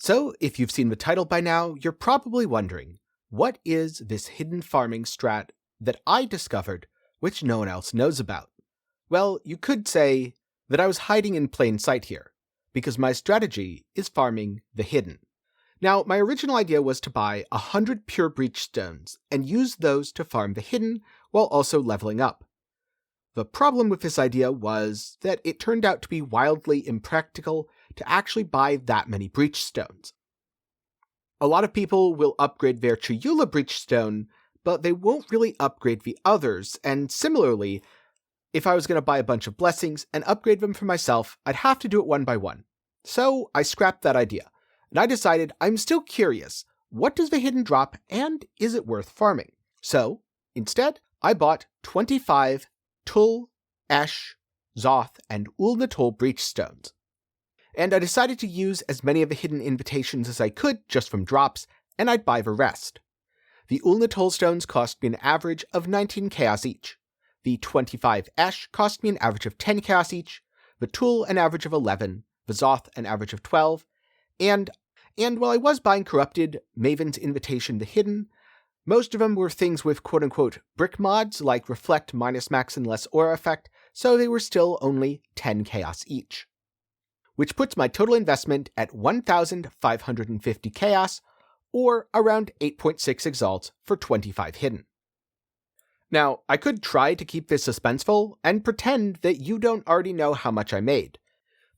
So, if you've seen the title by now, you're probably wondering, what is this hidden farming strat that I discovered which no one else knows about? Well, you could say that I was hiding in plain sight here, because my strategy is farming the hidden. Now, my original idea was to buy 100 pure breach stones and use those to farm the hidden while also leveling up. The problem with this idea was that it turned out to be wildly impractical to actually buy that many breach stones. A lot of people will upgrade their Chiyula breach stone, but they won't really upgrade the others, and similarly, if I was going to buy a bunch of blessings and upgrade them for myself, I'd have to do it one by one. So I scrapped that idea, and I decided I'm still curious, what does the hidden drop and is it worth farming? So, instead, I bought 25 Tul, Esh, Xoph, and Uul-Netol breach stones. And I decided to use as many of the hidden invitations as I could just from drops, and I'd buy the rest. The Uul-Netol stones cost me an average of 19 chaos each. The 25 Esh cost me an average of 10 chaos each, the Tul an average of 11, the Xoph an average of 12, and while I was buying Corrupted, Maven's Invitation the Hidden, most of them were things with quote-unquote brick mods like Reflect minus max and less aura effect, so they were still only 10 chaos each. Which puts my total investment at 1,550 chaos, or around 8.6 exalts for 25 hidden. Now, I could try to keep this suspenseful and pretend that you don't already know how much I made,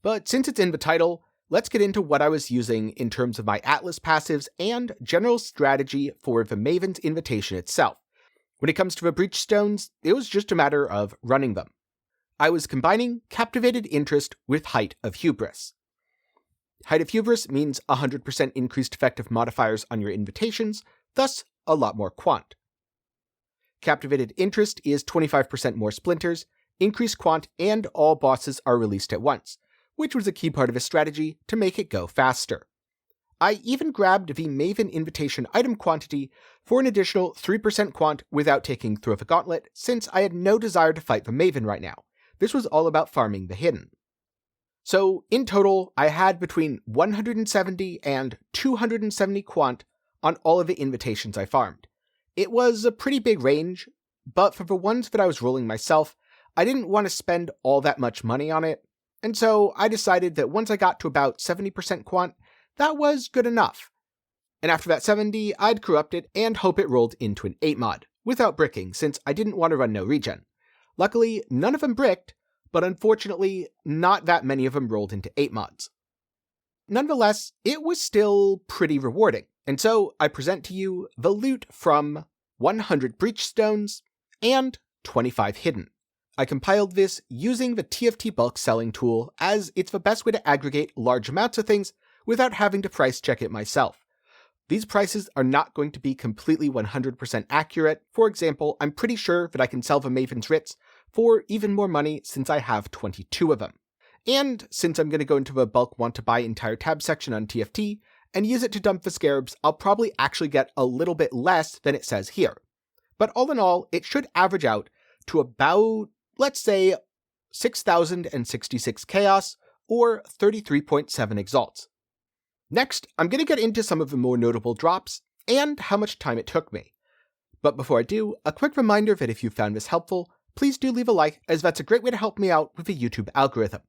but since it's in the title, let's get into what I was using in terms of my Atlas passives and general strategy for the Maven's Invitation itself. When it comes to the breach stones, it was just a matter of running them. I was combining Captivated Interest with Height of Hubris. Height of Hubris means 100% increased effective modifiers on your invitations, thus a lot more quant. Captivated Interest is 25% more splinters, increased quant, and all bosses are released at once, which was a key part of his strategy to make it go faster. I even grabbed the Maven Invitation item quantity for an additional 3% quant without taking through the gauntlet, since I had no desire to fight the Maven right now. This was all about farming the hidden. So, in total, I had between 170 and 270 quant on all of the invitations I farmed. It was a pretty big range, but for the ones that I was rolling myself, I didn't want to spend all that much money on it, and so I decided that once I got to about 70% quant, that was good enough. And after that 70, I'd corrupt it and hope it rolled into an 8 mod, without bricking, since I didn't want to run no regen. Luckily, none of them bricked, but unfortunately, not that many of them rolled into 8 mods. Nonetheless, it was still pretty rewarding, and so I present to you the loot from 100 breach stones and 25 hidden. I compiled this using the TFT bulk selling tool, as it's the best way to aggregate large amounts of things without having to price check it myself. These prices are not going to be completely 100% accurate. For example, I'm pretty sure that I can sell the Maven's Writs for even more money since I have 22 of them. And since I'm going to go into the bulk want to buy entire tab section on TFT and use it to dump the scarabs, I'll probably actually get a little bit less than it says here. But all in all, it should average out to about, let's say, 6,066 chaos or 33.7 exalts. Next, I'm going to get into some of the more notable drops and how much time it took me. But before I do, a quick reminder that if you found this helpful, please do leave a like, as that's a great way to help me out with the YouTube algorithm.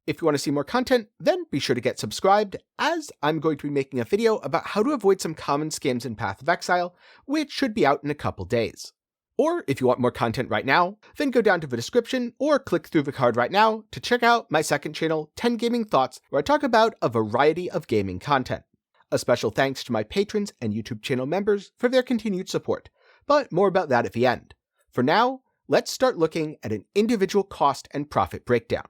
If you want to see more content, then be sure to get subscribed, as I'm going to be making a video about how to avoid some common scams in Path of Exile, which should be out in a couple days. Or if you want more content right now, then go down to the description or click through the card right now to check out my second channel, 10 Gaming Thoughts, where I talk about a variety of gaming content. A special thanks to my patrons and YouTube channel members for their continued support, but more about that at the end. For now, let's start looking at an individual cost and profit breakdown.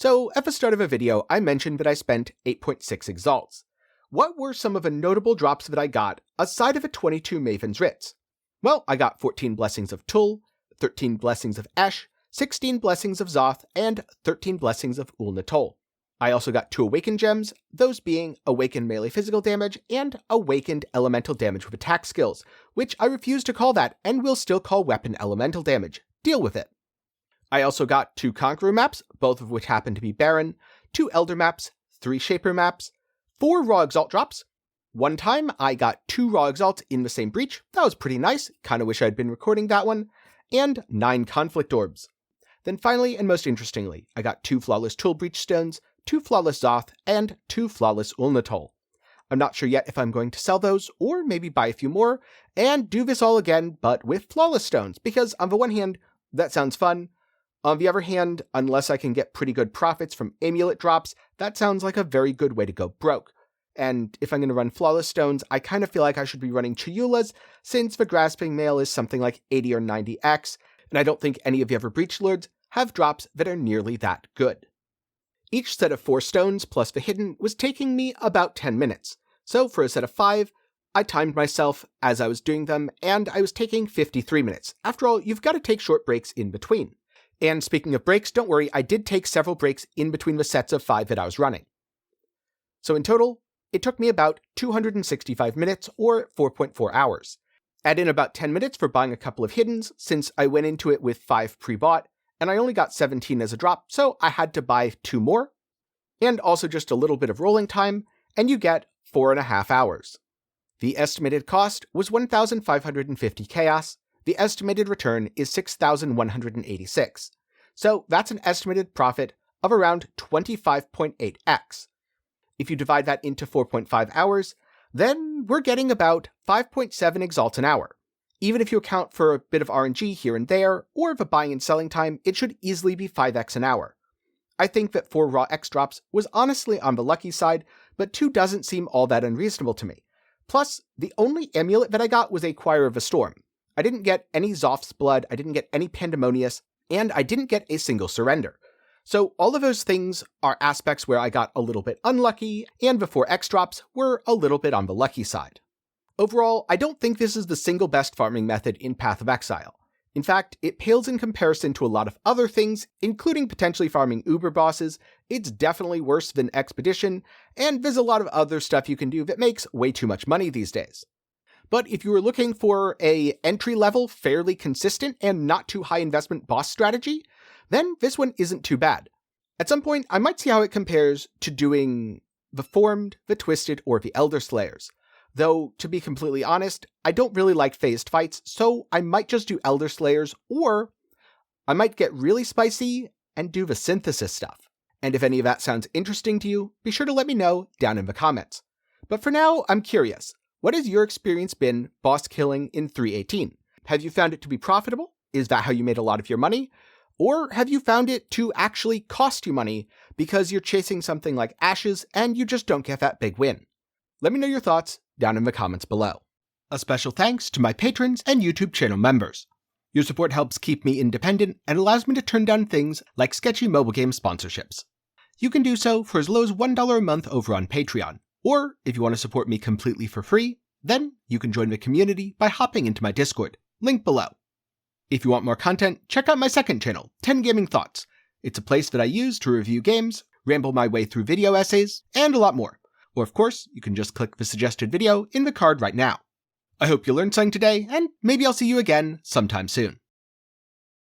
So, at the start of the video, I mentioned that I spent 8.6 exalts. What were some of the notable drops that I got, aside of the 22 Maven's Writs? Well, I got 14 Blessings of Tul, 13 Blessings of Esh, 16 Blessings of Xoph, and 13 Blessings of Uul-Netol. I also got 2 Awakened Gems, those being Awakened Melee Physical Damage and Awakened Elemental Damage with Attack Skills, which I refuse to call that and will still call Weapon Elemental Damage. Deal with it. I also got 2 Conqueror maps, both of which happen to be Barren, 2 Elder maps, 3 Shaper maps, 4 raw Exalt drops. One time, I got 2 raw Exalts in the same breach. That was pretty nice. Kinda wish I'd been recording that one. And 9 Conflict Orbs. Then finally, and most interestingly, I got 2 Flawless Tool Breach Stones, 2 Flawless Xoph, and 2 Flawless Uul-Netol. I'm not sure yet if I'm going to sell those, or maybe buy a few more, and do this all again, but with Flawless Stones, because on the one hand, that sounds fun. On the other hand, unless I can get pretty good profits from Amulet drops, that sounds like a very good way to go broke. And if I'm going to run Flawless Stones, I kind of feel like I should be running Chiyulas, since the Grasping Mail is something like 80 or 90x, and I don't think any of the other Breach Lords have drops that are nearly that good. Each set of 4 stones plus the hidden was taking me about 10 minutes, so for a set of 5, I timed myself as I was doing them, and I was taking 53 minutes. After all, you've got to take short breaks in between. And speaking of breaks, don't worry, I did take several breaks in between the sets of 5 that I was running. So in total, it took me about 265 minutes, or 4.4 hours. Add in about 10 minutes for buying a couple of hiddens, since I went into it with 5 pre-bought, and I only got 17 as a drop, so I had to buy 2 more. And also just a little bit of rolling time, and you get 4.5 hours. The estimated cost was 1,550 chaos. The estimated return is 6,186. So that's an estimated profit of around 25.8x. If you divide that into 4.5 hours, then we're getting about 5.7 Exalts an hour. Even if you account for a bit of RNG here and there, or the buying and selling time, it should easily be 5x an hour. I think that 4 raw X drops was honestly on the lucky side, but 2 doesn't seem all that unreasonable to me. Plus, the only amulet that I got was a Choir of the Storm. I didn't get any Xoph's Blood, I didn't get any Pandemonious, and I didn't get a single Surrender. So all of those things are aspects where I got a little bit unlucky, and the 4 X drops were a little bit on the lucky side. Overall, I don't think this is the single best farming method in Path of Exile. In fact, it pales in comparison to a lot of other things, including potentially farming Uber bosses. It's definitely worse than Expedition, and there's a lot of other stuff you can do that makes way too much money these days. But if you were looking for a entry-level, fairly consistent, and not too high investment boss strategy, then this one isn't too bad. At some point, I might see how it compares to doing the Formed, the Twisted, or the Elderslayers. Though, to be completely honest, I don't really like phased fights, so I might just do Elderslayers, or I might get really spicy and do the synthesis stuff. And if any of that sounds interesting to you, be sure to let me know down in the comments. But for now, I'm curious. What has your experience been boss killing in 3.18? Have you found it to be profitable? Is that how you made a lot of your money? Or have you found it to actually cost you money because you're chasing something like Ashes and you just don't get that big win? Let me know your thoughts down in the comments below. A special thanks to my patrons and YouTube channel members. Your support helps keep me independent and allows me to turn down things like sketchy mobile game sponsorships. You can do so for as low as $1 a month over on Patreon, or if you want to support me completely for free, then you can join the community by hopping into my Discord, link below. If you want more content, check out my second channel, 10 Gaming Thoughts. It's a place that I use to review games, ramble my way through video essays, and a lot more. Or of course, you can just click the suggested video in the card right now. I hope you learned something today, and maybe I'll see you again sometime soon.